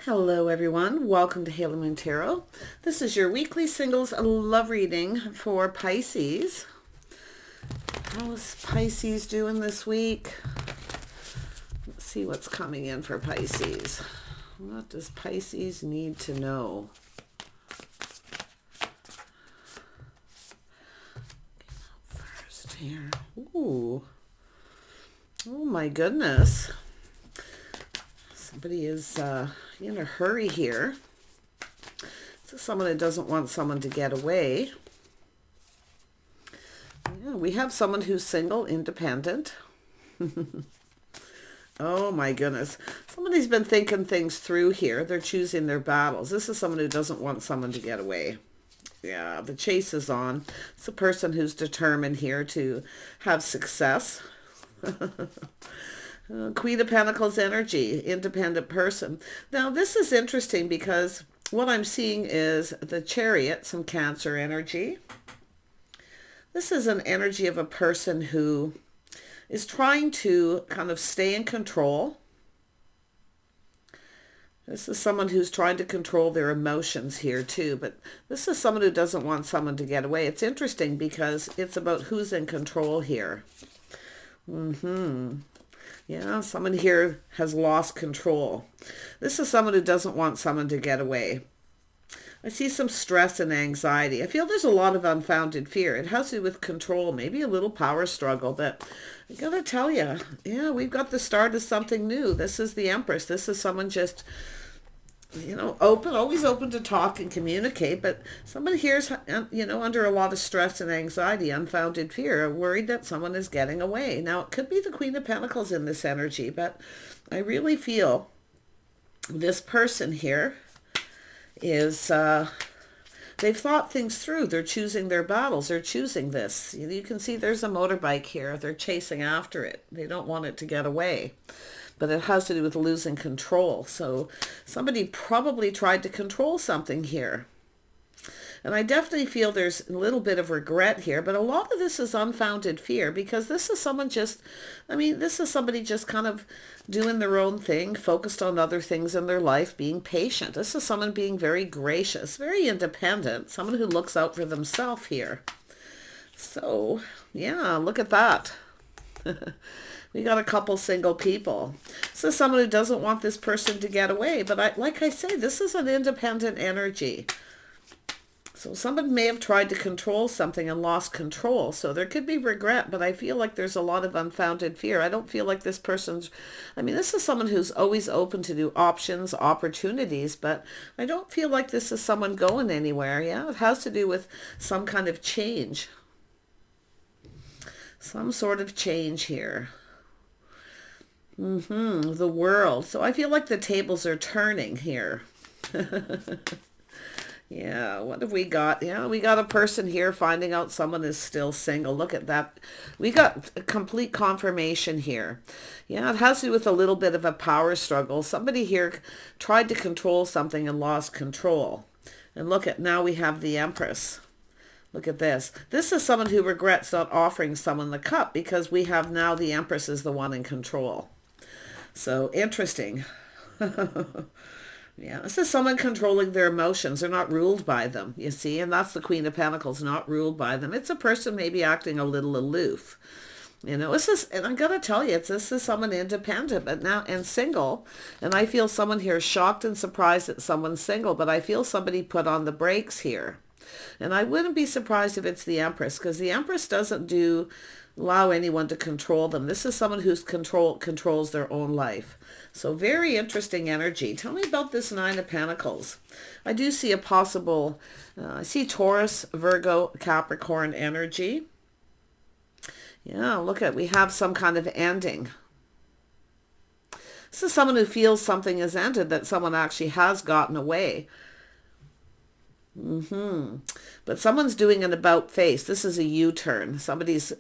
Hello everyone, welcome to Halo Moon Tarot. This is your weekly singles love reading for Pisces. How is Pisces doing this week? Let's see what's coming in for Pisces. What does Pisces need to know? First here. Ooh. Oh my goodness. Somebody is in a hurry here. This is someone who doesn't want someone to get away. Yeah, we have someone who's single, independent. Oh my goodness. Somebody's been thinking things through here. They're choosing their battles. This is someone who doesn't want someone to get away. Yeah, the chase is on. It's a person who's determined here to have success. Queen of Pentacles energy, independent person. Now, this is interesting because what I'm seeing is the Chariot, some Cancer energy. This is an energy of a person who is trying to kind of stay in control. This is someone who's trying to control their emotions here too, but this is someone who doesn't want someone to get away. It's interesting because it's about who's in control here. Yeah, someone here has lost control. This is someone who doesn't want someone to get away. I see some stress and anxiety. I feel there's a lot of unfounded fear. It has to do with control, maybe a little power struggle, but I gotta tell you, yeah, we've got the start of something new. This is the Empress. This is someone just, open, always open to talk and communicate, but somebody here's, under a lot of stress and anxiety, unfounded fear, worried that someone is getting away. Now, it could be the Queen of Pentacles in this energy, but I really feel this person here is, they've thought things through. They're choosing their battles. They're choosing this. You can see there's a motorbike here. They're chasing after it. They don't want it to get away. But it has to do with losing control. So somebody probably tried to control something here. And I definitely feel there's a little bit of regret here, but a lot of this is unfounded fear because this is someone this is somebody just kind of doing their own thing, focused on other things in their life, being patient. This is someone being very gracious, very independent, someone who looks out for themselves here. So, yeah, look at that. We got a couple single people. This is someone who doesn't want this person to get away. But like I say, this is an independent energy. So someone may have tried to control something and lost control. So there could be regret, but I feel like there's a lot of unfounded fear. I don't feel like this person's, this is someone who's always open to new options, opportunities, but I don't feel like this is someone going anywhere. Yeah, it has to do with some kind of change. Some sort of change here. The world. So I feel like the tables are turning here. Yeah, what have we got? Yeah, we got a person here finding out someone is still single. Look at that. We got a complete confirmation here. Yeah, it has to do with a little bit of a power struggle. Somebody here tried to control something and lost control. And look at, now we have the Empress. Look at this. This is someone who regrets not offering someone the cup because we have now the Empress is the one in control. So interesting. Yeah, this is someone controlling their emotions. They're not ruled by them, you see, and that's the Queen of Pentacles, not ruled by them. It's a person maybe acting a little aloof. This is, and I'm going to tell you, this is someone independent, but now, and single, and I feel someone here is shocked and surprised that someone's single, but I feel somebody put on the brakes here. And I wouldn't be surprised if it's the Empress, because the Empress doesn't allow anyone to control them. This is someone who's controls their own life. So very interesting energy. Tell me about this Nine of Pentacles. I do see a possible, I see Taurus, Virgo, Capricorn energy. Yeah, look at, we have some kind of ending. This is someone who feels something has ended, that someone actually has gotten away. But someone's doing an about face. This is a U-turn. Somebody's,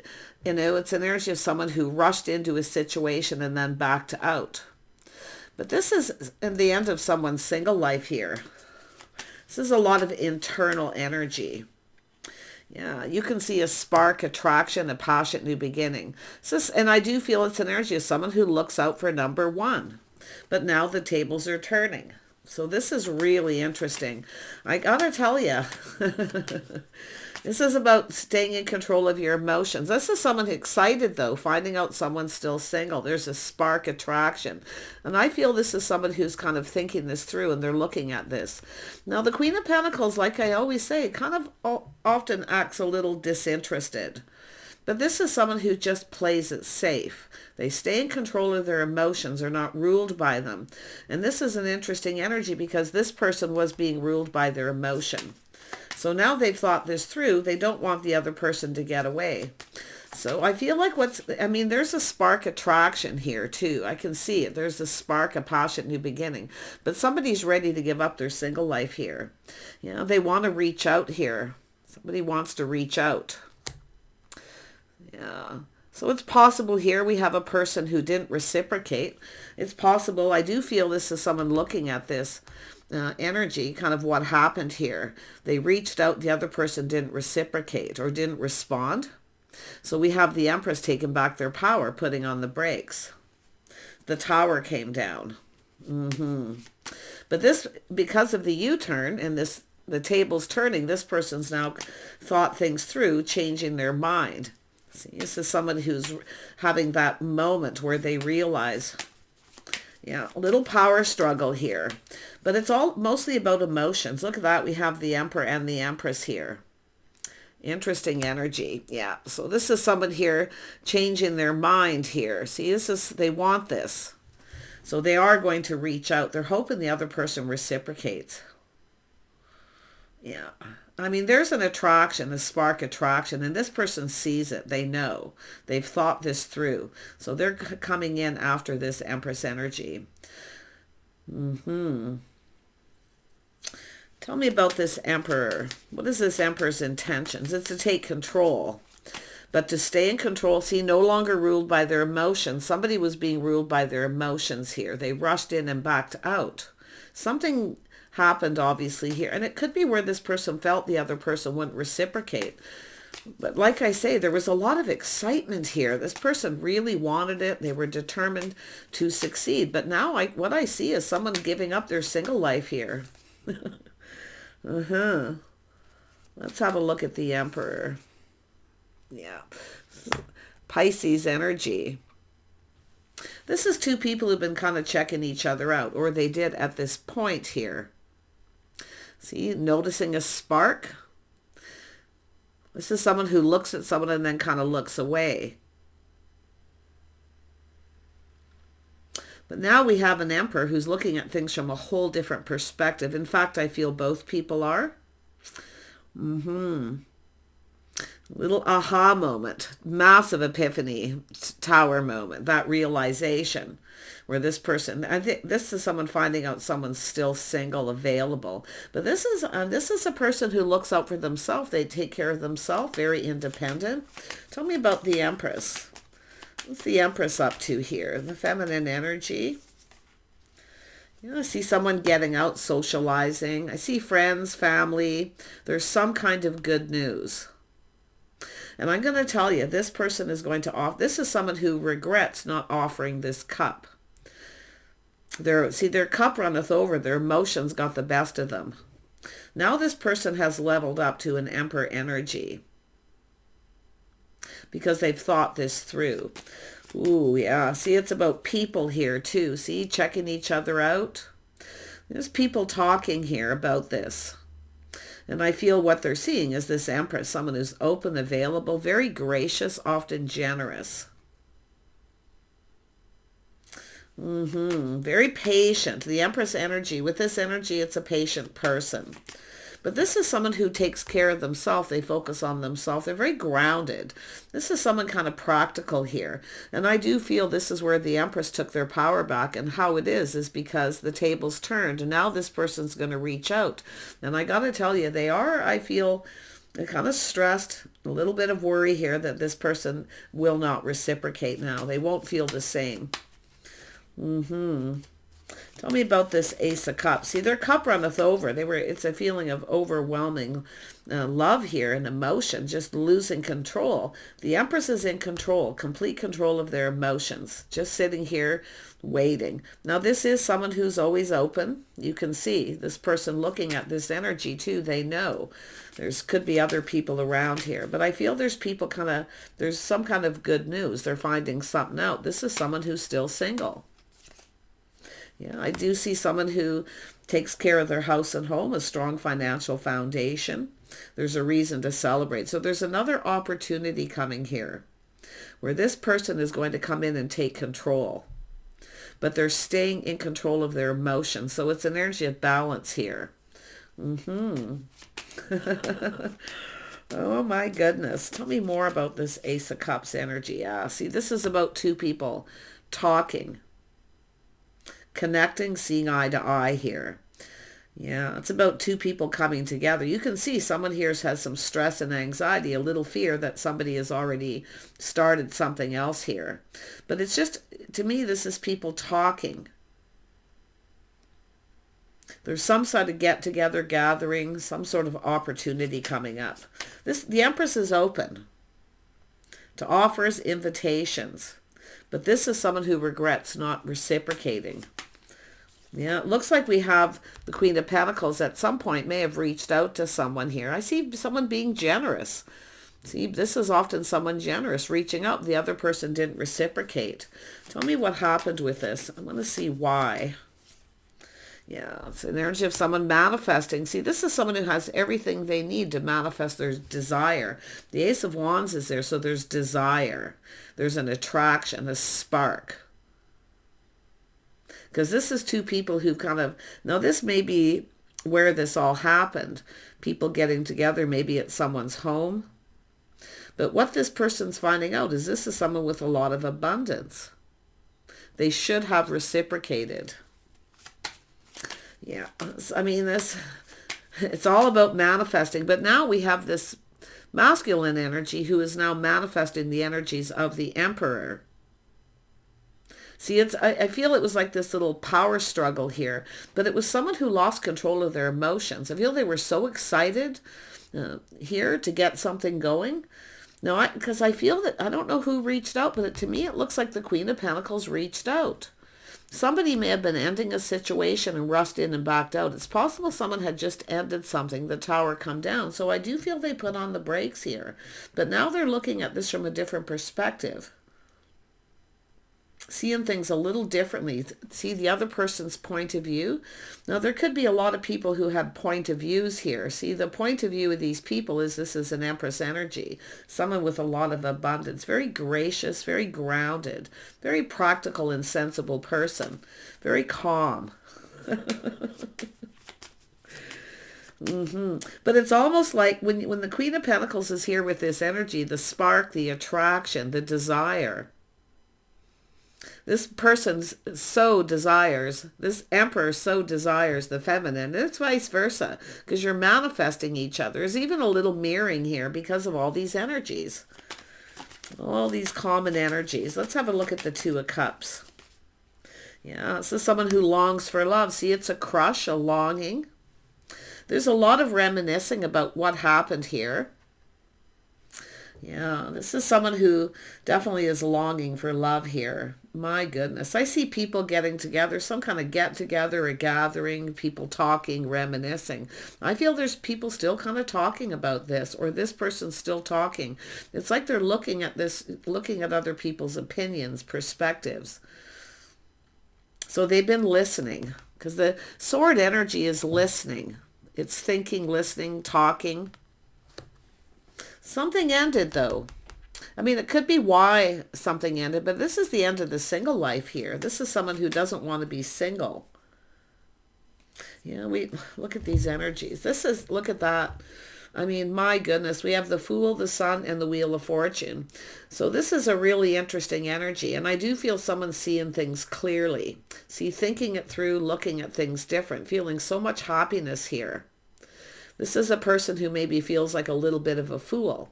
it's an energy of someone who rushed into a situation and then backed out. But this is in the end of someone's single life here. This is a lot of internal energy. Yeah, you can see a spark, attraction, a passionate new beginning. And I do feel it's an energy of someone who looks out for number one. But now the tables are turning. So this is really interesting. I gotta tell you, this is about staying in control of your emotions. This is someone excited, though, finding out someone's still single. There's a spark attraction. And I feel this is someone who's kind of thinking this through, and they're looking at this. Now, the Queen of Pentacles, like I always say, kind of often acts a little disinterested. But this is someone who just plays it safe. They stay in control of their emotions, are not ruled by them. And this is an interesting energy because this person was being ruled by their emotion. So now they've thought this through. They don't want the other person to get away. So I feel like there's a spark attraction here too. I can see it. There's a spark, a passion, new beginning. But somebody's ready to give up their single life here. You know, they want to reach out here. Somebody wants to reach out. Yeah. So it's possible here we have a person who didn't reciprocate. It's possible, I do feel this is someone looking at this energy, kind of what happened here. They reached out, the other person didn't reciprocate or didn't respond. So we have the Empress taking back their power, putting on the brakes. The Tower came down. But this, because of the U-turn and the table's turning, this person's now thought things through, changing their mind. See, this is someone who's having that moment where they realize, yeah, a little power struggle here. But it's all mostly about emotions. Look at that. We have the Emperor and the Empress here. Interesting energy. Yeah. So this is someone here changing their mind here. See, they want this. So they are going to reach out. They're hoping the other person reciprocates. Yeah. I mean, there's an attraction, a spark attraction, and this person sees it. They know. They've thought this through. So they're coming in after this Empress energy. Tell me about this Emperor. What is this Emperor's intentions? It's to take control. But to stay in control, see, no longer ruled by their emotions. Somebody was being ruled by their emotions here. They rushed in and backed out. Something happened obviously here, and it could be where this person felt the other person wouldn't reciprocate. But like I say, there was a lot of excitement here. This person really wanted it. They were determined to succeed. But now what I see is someone giving up their single life here. Let's have a look at the Emperor. Yeah. Pisces energy. This is two people who've been kind of checking each other out, or they did at this point here. See, noticing a spark. This is someone who looks at someone and then kind of looks away. But now we have an Emperor who's looking at things from a whole different perspective. In fact, I feel both people are. Little aha moment, massive epiphany, Tower moment, that realization where this person, I think this is someone finding out someone's still single, available. But this is a person who looks out for themselves. They take care of themselves, very independent. Tell me about the Empress. What's the Empress up to here? The feminine energy. You know, I see someone getting out, socializing. I see friends, family. There's some kind of good news. And I'm going to tell you, this person is going to offer, this is someone who regrets not offering this cup. Their cup runneth over, their emotions got the best of them. Now this person has leveled up to an Emperor energy because they've thought this through. Ooh, yeah. See, it's about people here too. See, checking each other out. There's people talking here about this. And I feel what they're seeing is this Empress, someone who's open, available, very gracious, often generous. Very patient. The Empress energy, with this energy, it's a patient person. But this is someone who takes care of themselves. They focus on themselves. They're very grounded. This is someone kind of practical here. And I do feel this is where the Empress took their power back. And how it is because the tables turned. And now this person's going to reach out. And I got to tell you, they are, I feel, kind of stressed. A little bit of worry here that this person will not reciprocate now. They won't feel the same. Tell me about this Ace of Cups. See, their cup runneth over. It's a feeling of overwhelming love here and emotion, just losing control. The Empress is in control, complete control of their emotions, just sitting here waiting. Now, this is someone who's always open. You can see this person looking at this energy too. They know could be other people around here, but I feel there's some kind of good news. They're finding something out. This is someone who's still single. Yeah, I do see someone who takes care of their house and home, a strong financial foundation. There's a reason to celebrate. So there's another opportunity coming here where this person is going to come in and take control, but they're staying in control of their emotions. So it's an energy of balance here. Oh my goodness. Tell me more about this Ace of Cups energy. Yeah, see, this is about two people talking, connecting, seeing eye to eye here. Yeah, it's about two people coming together. You can see someone here has some stress and anxiety, a little fear that somebody has already started something else here. But it's just, to me, this is people talking. There's some sort of get-together gathering, some sort of opportunity coming up. The Empress is open to offers, invitations. But this is someone who regrets not reciprocating. Yeah, it looks like we have the Queen of Pentacles at some point may have reached out to someone here. I see someone being generous. See, this is often someone generous reaching out. The other person didn't reciprocate. Tell me what happened with this. I want to see why. Yeah, it's an energy of someone manifesting. See, this is someone who has everything they need to manifest their desire. The Ace of Wands is there, so there's desire. There's an attraction, a spark. Because this is two people who now this may be where this all happened. People getting together, maybe at someone's home. But what this person's finding out is this is someone with a lot of abundance. They should have reciprocated. Yeah, I mean, it's all about manifesting. But now we have this masculine energy who is now manifesting the energies of the Emperor. See, I feel it was like this little power struggle here, but it was someone who lost control of their emotions. I feel they were so excited here to get something going. No, because I feel that, I don't know who reached out, but to me it looks like the Queen of Pentacles reached out. Somebody may have been ending a situation and rushed in and backed out. It's possible someone had just ended something, the tower come down. So I do feel they put on the brakes here. But now they're looking at this from a different perspective. Seeing things a little differently. See the other person's point of view. Now there could be a lot of people who have point of views here. See, the point of view of these people is this is an Empress energy. Someone with a lot of abundance. Very gracious, very grounded, very practical and sensible person. Very calm. But it's almost like when the Queen of Pentacles is here with this energy, the spark, the attraction, the desire. This person so desires, this Emperor so desires the feminine. And it's vice versa, because you're manifesting each other. There's even a little mirroring here because of all these energies. All these common energies. Let's have a look at the Two of Cups. Yeah, this is someone who longs for love. See, it's a crush, a longing. There's a lot of reminiscing about what happened here. Yeah, this is someone who definitely is longing for love here. My goodness. I see people getting together, some kind of get-together, a gathering, people talking, reminiscing. I feel there's people still kind of talking about this, or this person's still talking. It's like they're looking at this, looking at other people's opinions, perspectives. So they've been listening, because the sword energy is listening. It's thinking, listening, talking. Something ended, though. I mean, it could be why something ended, but this is the end of the single life here. This is someone who doesn't want to be single. Yeah, we look at these energies. Look at that. I mean, my goodness, we have the Fool, the Sun, and the Wheel of Fortune. So this is a really interesting energy, and I do feel someone seeing things clearly. See, thinking it through, looking at things different, feeling so much happiness here. This is a person who maybe feels like a little bit of a fool.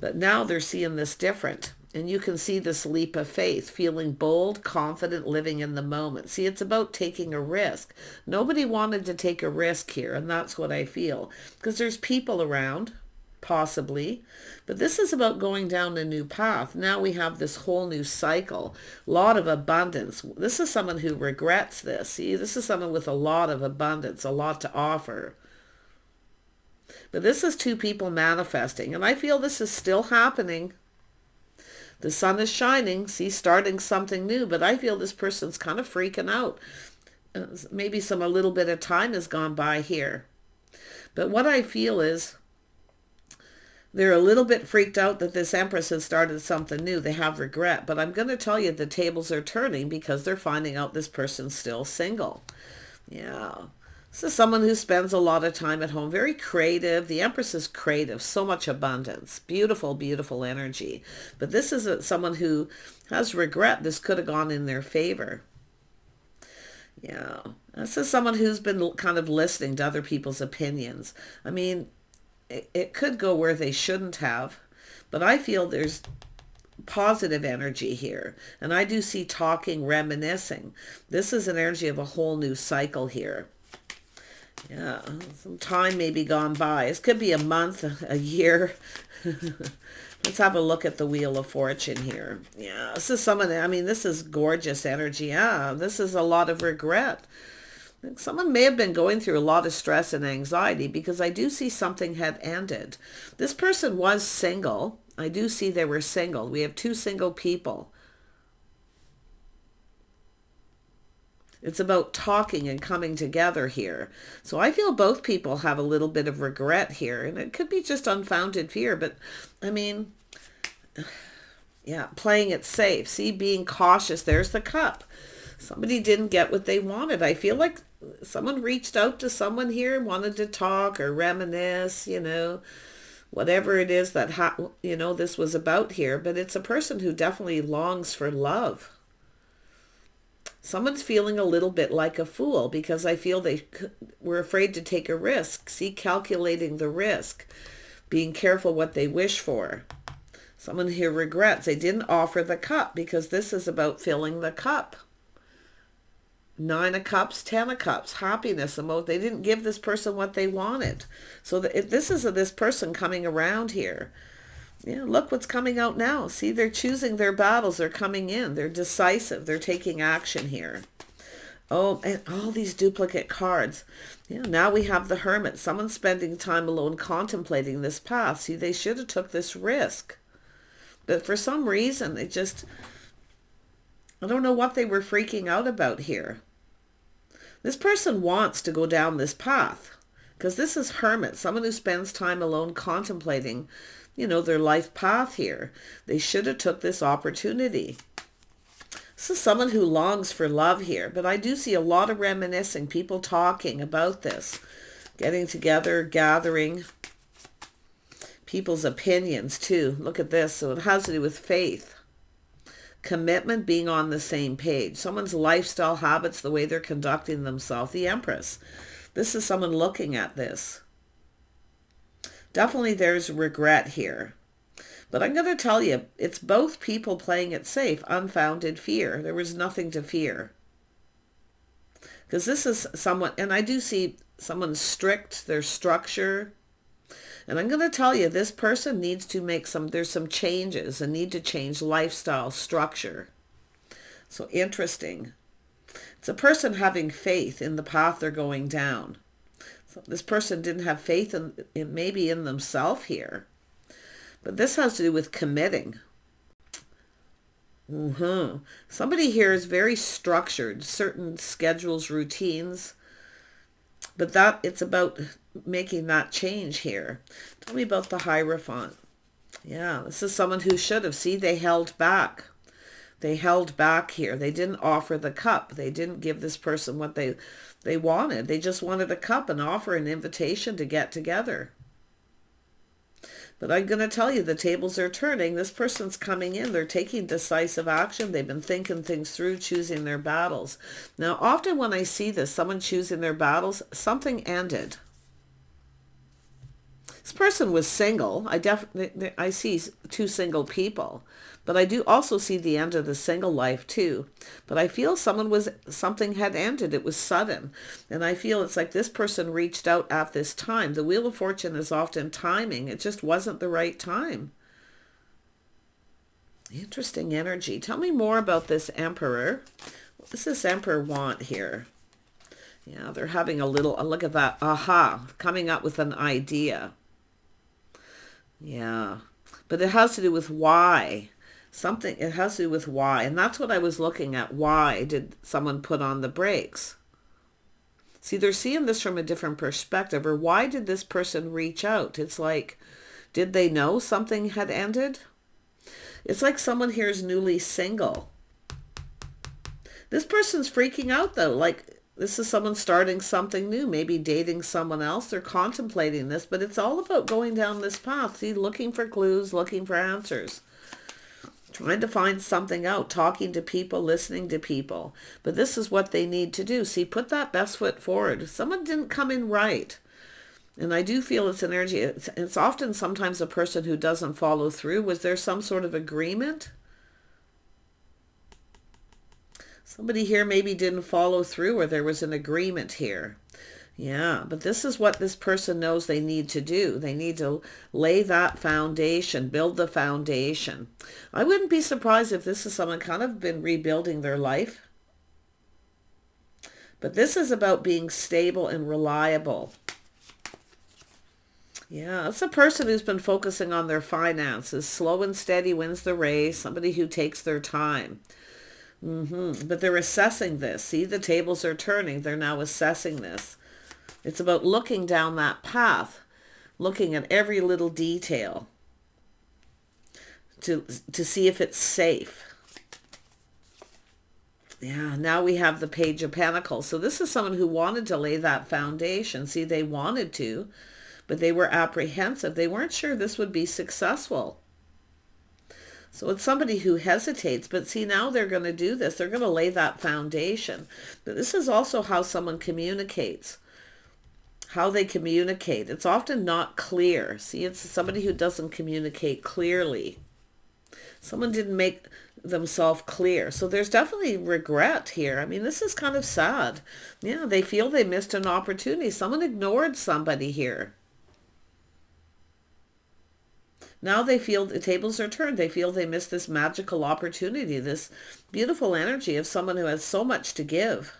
But now they're seeing this different. And you can see this leap of faith, feeling bold, confident, living in the moment. See, it's about taking a risk. Nobody wanted to take a risk here, and that's what I feel. Because there's people around, possibly, but this is about going down a new path. Now we have this whole new cycle, a lot of abundance. This is someone who regrets this. See, this is someone with a lot of abundance, a lot to offer. But this is two people manifesting, and I feel this is still happening. The sun is shining, see, starting something new, but I feel this person's kind of freaking out. Maybe a little bit of time has gone by here. But what I feel is they're a little bit freaked out that this Empress has started something new. They have regret, but I'm going to tell you the tables are turning because they're finding out this person's still single. Yeah. This is someone who spends a lot of time at home, very creative. The Empress is creative, so much abundance, beautiful, beautiful energy. But this is someone who has regret. This could have gone in their favor. Yeah, this is someone who's been kind of listening to other people's opinions. I mean, it could go where they shouldn't have, but I feel there's positive energy here. And I do see talking, reminiscing. This is an energy of a whole new cycle here. Yeah, some time may be gone by. It could be a month, a year. Let's have a look at the Wheel of Fortune here. Yeah, this is someone, I mean, this is gorgeous energy. Yeah, this is a lot of regret. Someone may have been going through a lot of stress and anxiety because I do see something had ended. This person was single. I do see they were single. We have two single people. It's about talking and coming together here. So I feel both people have a little bit of regret here. And it could be just unfounded fear. But, I mean, yeah, playing it safe. See, being cautious. There's the Cup. Somebody didn't get what they wanted. I feel like someone reached out to someone here, wanted to talk or reminisce, you know, whatever it is that, you know, this was about here. But it's a person who definitely longs for love. Someone's feeling a little bit like a fool because I feel they were afraid to take a risk. See, calculating the risk, being careful what they wish for. Someone here regrets they didn't offer the cup because this is about filling the cup. 9 of Cups, 10 of Cups, happiness, emotion. They didn't give this person what they wanted. So this is this person coming around here. Yeah, look what's coming out now. See, they're choosing their battles. They're coming in. They're decisive. They're taking action here. Oh, and all these duplicate cards. Yeah, now we have the Hermit. Someone's spending time alone contemplating this path. See, they should have took this risk. But for some reason, I don't know what they were freaking out about here. This person wants to go down this path because this is Hermit, someone who spends time alone contemplating, you know, their life path here. They should have took this opportunity. This is someone who longs for love here, but I do see a lot of reminiscing, people talking about this, getting together, gathering people's opinions too. Look at this. So it has to do with faith, commitment, being on the same page, someone's lifestyle habits, the way they're conducting themselves. The Empress. This is someone looking at this. Definitely there's regret here. But I'm going to tell you, it's both people playing it safe, unfounded fear. There was nothing to fear. Because this is someone, and I do see someone strict, their structure. And I'm going to tell you, this person needs to make there's some changes and need to change lifestyle, structure. So interesting. It's a person having faith in the path they're going down. So this person didn't have faith in maybe in themselves here. But this has to do with committing. Somebody here is very structured, certain schedules, routines. But it's about making that change here. Tell me about the Hierophant. Yeah, this is someone who should have. See, they held back. They held back here. They didn't offer the cup. They didn't give this person what they wanted. They just wanted a cup and offer an invitation to get together. But I'm going to tell you, the tables are turning. This person's coming in. They're taking decisive action. They've been thinking things through, choosing their battles. Now, often when I see this, someone choosing their battles, something ended. This person was single. I see two single people, but I do also see the end of the single life too. But I feel something had ended. It was sudden. And I feel it's like this person reached out at this time. The Wheel of Fortune is often timing. It just wasn't the right time. Interesting energy. Tell me more about this Emperor. What does this Emperor want here? Yeah, they're having a little, look at that, aha, coming up with an idea. Yeah, but it has to do with why. It has to do with why. And that's what I was looking at. Why did someone put on the brakes? See, they're seeing this from a different perspective. Or why did this person reach out? It's like, did they know something had ended? It's like someone here is newly single. This person's freaking out though. Like, this is someone starting something new, maybe dating someone else. They're contemplating this, but it's all about going down this path. See, looking for clues, looking for answers. Trying to find something out, talking to people, listening to people. But this is what they need to do. See, put that best foot forward. Someone didn't come in right. And I do feel it's an energy. It's often sometimes a person who doesn't follow through. Was there some sort of agreement? Somebody here maybe didn't follow through, or there was an agreement here. Yeah, but this is what this person knows they need to do. They need to lay that foundation, build the foundation. I wouldn't be surprised if this is someone kind of been rebuilding their life. But this is about being stable and reliable. Yeah, it's a person who's been focusing on their finances. Slow and steady wins the race. Somebody who takes their time. But they're assessing this. See, the tables are turning. They're now assessing this. It's about looking down that path, looking at every little detail to see if it's safe. Yeah, now we have the Page of Pentacles. So this is someone who wanted to lay that foundation. See, they wanted to, but they were apprehensive. They weren't sure this would be successful. So it's somebody who hesitates, but see, now they're going to do this. They're going to lay that foundation. But this is also how someone communicates, how they communicate. It's often not clear. See, it's somebody who doesn't communicate clearly. Someone didn't make themselves clear. So there's definitely regret here. I mean, this is kind of sad. Yeah, they feel they missed an opportunity. Someone ignored somebody here. Now they feel the tables are turned. They feel they missed this magical opportunity, this beautiful energy of someone who has so much to give.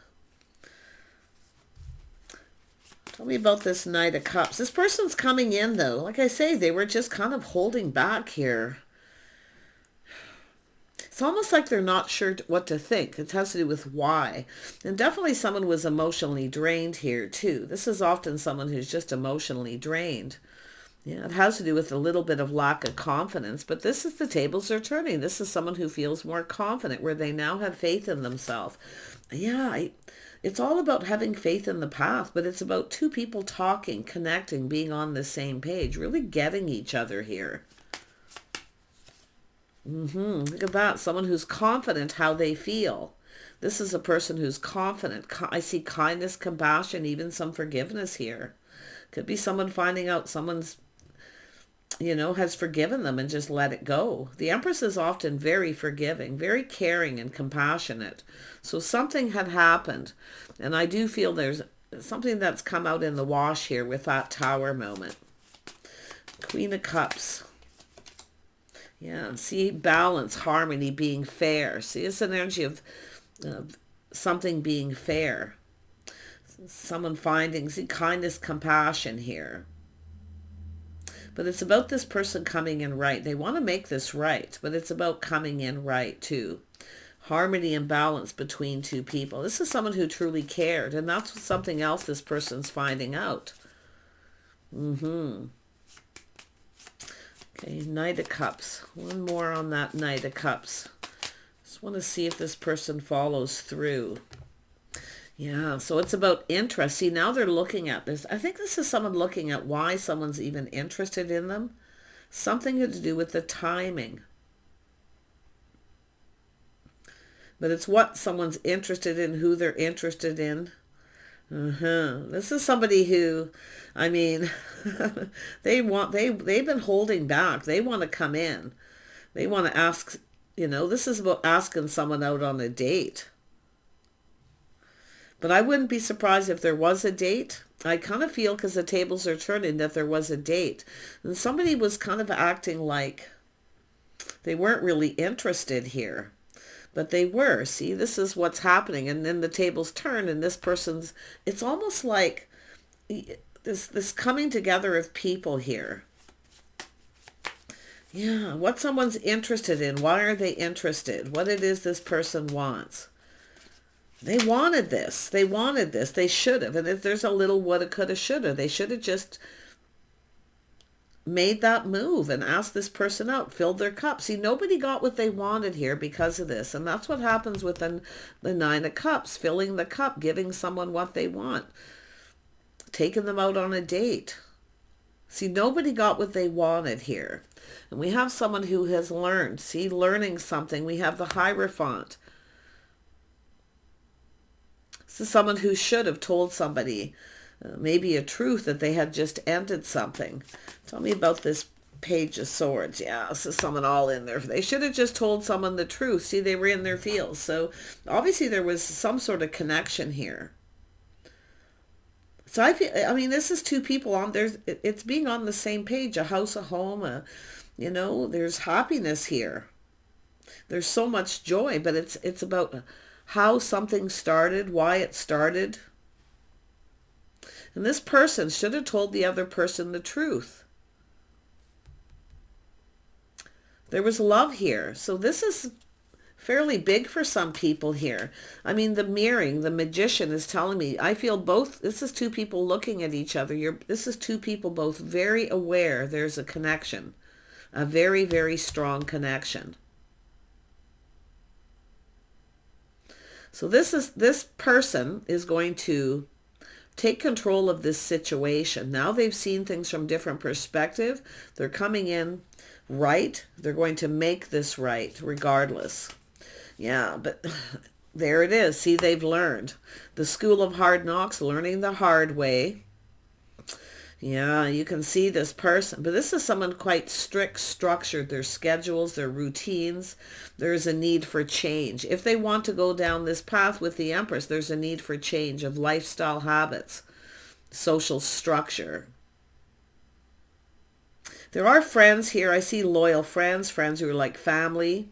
Tell me about this Knight of Cups. This person's coming in, though. Like I say, they were just kind of holding back here. It's almost like they're not sure what to think. It has to do with why. And definitely someone was emotionally drained here, too. This is often someone who's just emotionally drained. Yeah, it has to do with a little bit of lack of confidence, but this is the tables are turning. This is someone who feels more confident, where they now have faith in themselves. Yeah, it's all about having faith in the path, but it's about two people talking, connecting, being on the same page, really getting each other here. Look at that. Someone who's confident how they feel. This is a person who's confident. I see kindness, compassion, even some forgiveness here. Could be someone finding out someone's, has forgiven them and just let it go. The Empress is often very forgiving, very caring and compassionate. So something had happened. And I do feel there's something that's come out in the wash here with that Tower moment. Queen of Cups. Yeah, see, balance, harmony, being fair. See, it's an energy of something being fair. Someone finding, see, kindness, compassion here. But it's about this person coming in right. They want to make this right, but it's about coming in right too. Harmony and balance between two people. This is someone who truly cared, and that's something else this person's finding out. Okay, Knight of Cups. One more on that Knight of Cups. Just want to see if this person follows through. Yeah, so it's about interest. See, now they're looking at this. I think this is someone looking at why someone's even interested in them. Something to do with the timing. But it's what someone's interested in, who they're interested in. This is somebody who, I mean, they've been holding back. They want to come in. They want to ask, this is about asking someone out on a date. But I wouldn't be surprised if there was a date. I kind of feel, because the tables are turning, that there was a date. And somebody was kind of acting like they weren't really interested here. But they were. See, this is what's happening. And then the tables turn, and this person's, it's almost like this coming together of people here. Yeah, what someone's interested in. Why are they interested? What it is this person wants. They wanted this. They wanted this. They should have. And if there's a little woulda, coulda, shoulda, they should have just made that move and asked this person out, filled their cup. See, nobody got what they wanted here because of this. And that's what happens with the Nine of Cups, filling the cup, giving someone what they want, taking them out on a date. See, nobody got what they wanted here. And we have someone who has learned. See, learning something. We have the Hierophant. This is someone who should have told somebody maybe a truth, that they had just ended something. Tell me about this Page of Swords. Yeah, this is someone all in there. They should have just told someone the truth. See, they were in their feels. So obviously there was some sort of connection here. So I mean, this is two people on there. It's being on the same page, a house, a home, there's happiness here. There's so much joy, but it's about how something started, why it started. And this person should have told the other person the truth. There was love here. So this is fairly big for some people here. I mean, the mirroring, the Magician is telling me, I feel both, this is two people looking at each other. This is two people both very aware there's a connection, a very, very strong connection. So this person is going to take control of this situation. Now they've seen things from different perspective. They're coming in right. They're going to make this right regardless. Yeah, but there it is. See, they've learned. The School of Hard Knocks, learning the hard way. Yeah, you can see this person. But this is someone quite strict, structured. Their schedules, their routines. There's a need for change. If they want to go down this path with the Empress, there's a need for change of lifestyle habits, social structure. There are friends here. I see loyal friends, friends who are like family.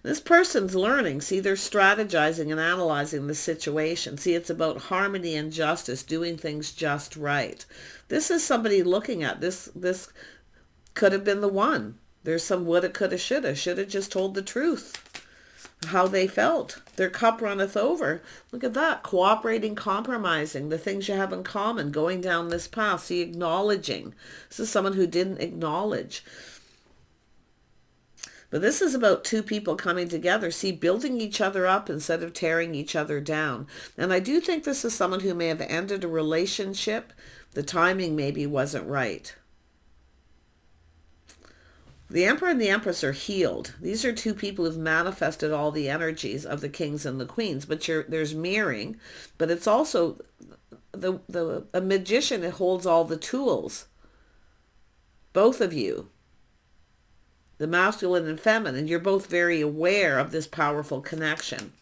This person's learning. See, they're strategizing and analyzing the situation. See, it's about harmony and justice, doing things just right. This is somebody looking at this. This could have been the one. There's some woulda, coulda, shoulda. Should have just told the truth, how they felt. Their cup runneth over. Look at that. Cooperating, compromising, the things you have in common, going down this path. See, acknowledging. This is someone who didn't acknowledge. But this is about two people coming together, see, building each other up instead of tearing each other down. And I do think this is someone who may have ended a relationship. The timing maybe wasn't right. The Emperor and the Empress are healed. These are two people who've manifested all the energies of the kings and the queens. But there's mirroring, but it's also a magician that holds all the tools. Both of you. The masculine and feminine, you're both very aware of this powerful connection.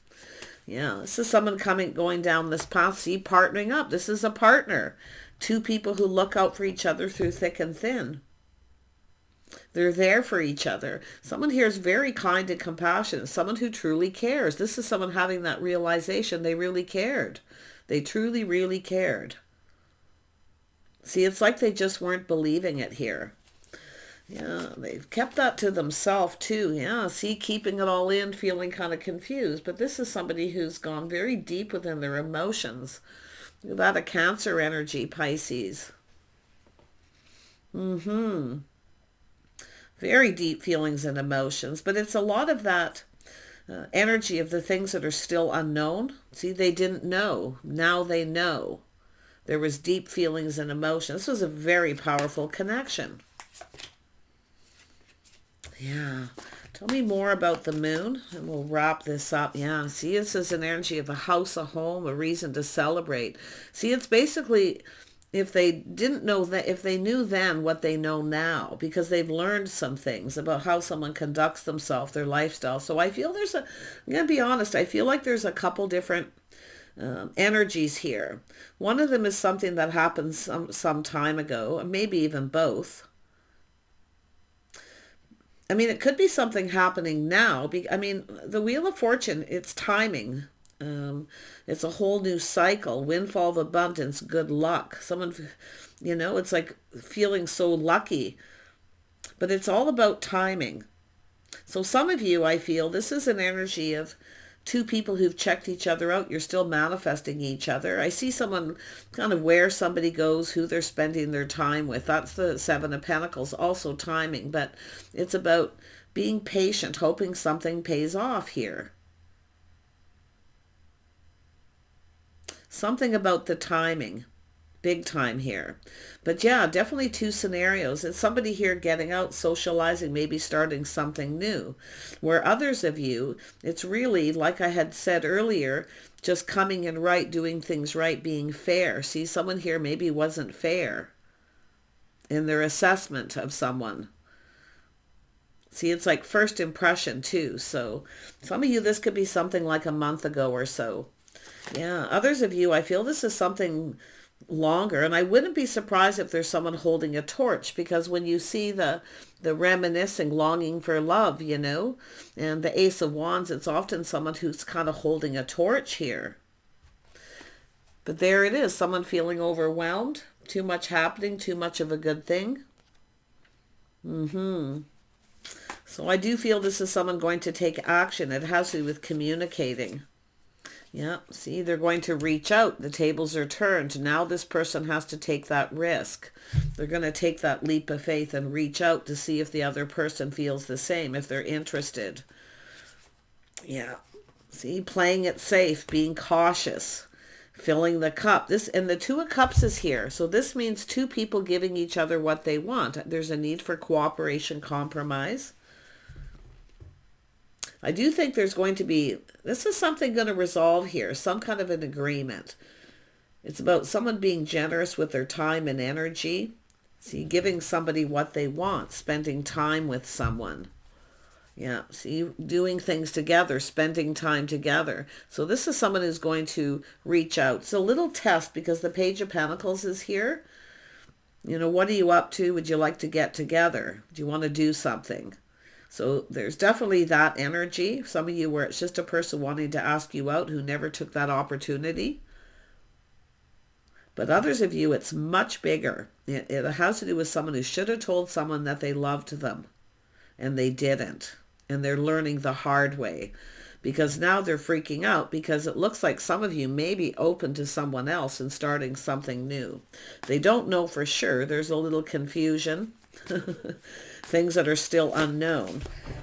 Yeah, this is someone going down this path, see, partnering up. This is a partner. Two people who look out for each other through thick and thin. They're there for each other. Someone here is very kind and compassionate. Someone who truly cares. This is someone having that realization they really cared. They truly, really cared. See, it's like they just weren't believing it here. Yeah, they've kept that to themselves too. Yeah, see, keeping it all in, feeling kind of confused. But this is somebody who's gone very deep within their emotions. Look at that, a Cancer energy, Pisces. Very deep feelings and emotions. But it's a lot of that energy of the things that are still unknown. See, they didn't know. Now they know. There was deep feelings and emotions. This was a very powerful connection. Yeah, Tell me more about the moon, and we'll wrap this up. Yeah, see, this is an energy of a house, a home, a reason to celebrate. See, it's basically, if they didn't know that, if they knew then what they know now, because they've learned some things about how someone conducts themselves, their lifestyle. So I feel there's I'm going to be honest, I feel like there's a couple different energies here. One of them is something that happened some time ago, maybe even both. I mean, it could be something happening now. I mean, the Wheel of Fortune, it's timing. It's a whole new cycle. Windfall of abundance, good luck. Someone, it's like feeling so lucky. But it's all about timing. So some of you, I feel, this is an energy of two people who've checked each other out. You're still manifesting each other. I see someone kind of where somebody goes, who they're spending their time with. That's the Seven of Pentacles, also timing. But it's about being patient, hoping something pays off here. Something about the timing. Big time here. But yeah, definitely two scenarios. It's somebody here getting out, socializing, maybe starting something new. Where others of you, it's really, like I had said earlier, just coming in right, doing things right, being fair. See, someone here maybe wasn't fair in their assessment of someone. See, it's like first impression too. So some of you, this could be something like a month ago or so. Yeah, others of you, I feel this is something longer, and I wouldn't be surprised if there's someone holding a torch, because when you see the reminiscing, longing for love, and the Ace of Wands, it's often someone who's kind of holding a torch here. But there it is, someone feeling overwhelmed, too much happening, too much of a good thing. So I do feel this is someone going to take action. It has to do with communicating. Yeah, see, they're going to reach out. The tables are turned. Now this person has to take that risk. They're going to take that leap of faith and reach out to see if the other person feels the same, if they're interested. Yeah, see, playing it safe, being cautious, filling the cup. And the Two of Cups is here. So this means two people giving each other what they want. There's a need for cooperation, compromise. I do think there's going to be, this is something going to resolve here, some kind of an agreement. It's about someone being generous with their time and energy. See, giving somebody what they want, spending time with someone. Yeah, see, doing things together, spending time together. So this is someone who's going to reach out. It's a little test because the Page of Pentacles is here. What are you up to? Would you like to get together? Do you want to do something? So there's definitely that energy. Some of you where it's just a person wanting to ask you out who never took that opportunity. But others of you, it's much bigger. It has to do with someone who should have told someone that they loved them and they didn't. And they're learning the hard way because now they're freaking out because it looks like some of you may be open to someone else and starting something new. They don't know for sure. There's a little confusion. Things that are still unknown.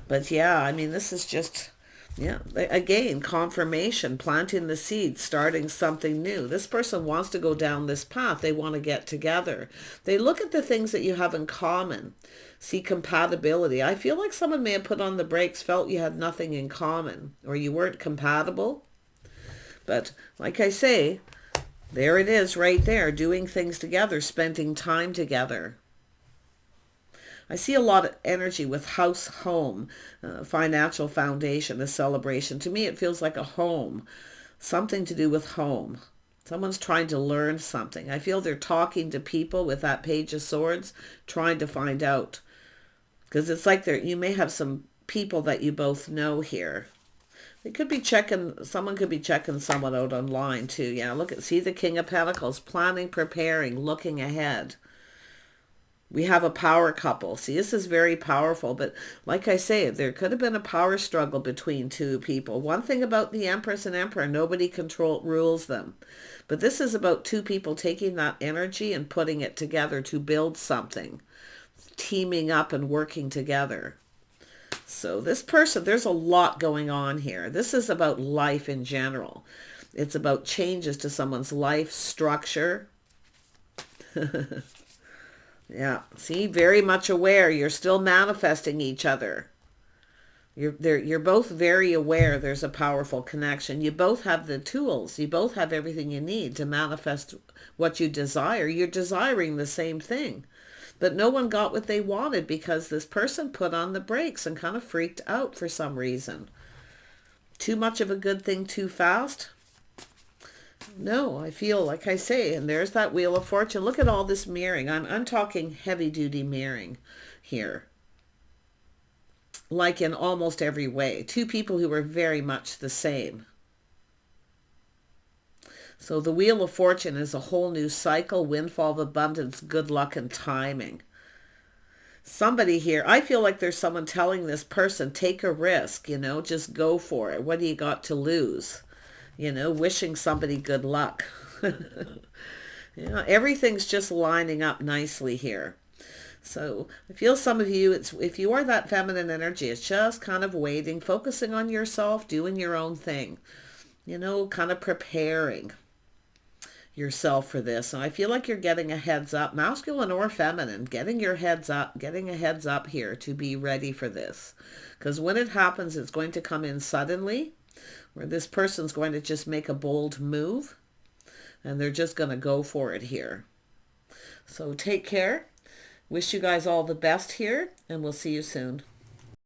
But yeah, I mean, this is just, again, confirmation, planting the seed, starting something new. This person wants to go down this path. They want to get together. They look at the things that you have in common, see compatibility. I feel like someone may have put on the brakes, felt you had nothing in common, or you weren't compatible. But like I say, there it is right there, doing things together, spending time together. I see a lot of energy with house, home, financial foundation, a celebration. To me, it feels like a home, something to do with home. Someone's trying to learn something. I feel they're talking to people with that Page of Swords, trying to find out. Because it's like you may have some people that you both know here. They could be someone could be checking someone out online too. Yeah, see the King of Pentacles, planning, preparing, looking ahead. We have a power couple. See, this is very powerful. But like I say, there could have been a power struggle between two people. One thing about the Empress and Emperor, nobody rules them. But this is about two people taking that energy and putting it together to build something. Teaming up and working together. So this person, there's a lot going on here. This is about life in general. It's about changes to someone's life structure. Yeah, see, very much aware. You're still manifesting each other. You're both very aware there's a powerful connection. You both have the tools. You both have everything you need to manifest what you desire. You're desiring the same thing. But no one got what they wanted because this person put on the brakes and kind of freaked out for some reason. Too much of a good thing too fast? No, I feel like I say, and there's that Wheel of Fortune. Look at all this mirroring. I'm talking heavy-duty mirroring here. Like in almost every way. Two people who are very much the same. So the Wheel of Fortune is a whole new cycle, windfall of abundance, good luck, and timing. Somebody here, I feel like there's someone telling this person, take a risk, you know, just go for it. What do you got to lose? You know, wishing somebody good luck. Everything's just lining up nicely here. So I feel some of you, if you are that feminine energy, it's just kind of waiting, focusing on yourself, doing your own thing, you know, kind of preparing yourself for this. And I feel like you're getting a heads up, masculine or feminine, getting a heads up here to be ready for this. Because when it happens, it's going to come in suddenly, where this person's going to just make a bold move, and they're just going to go for it here. So take care. Wish you guys all the best here, and we'll see you soon.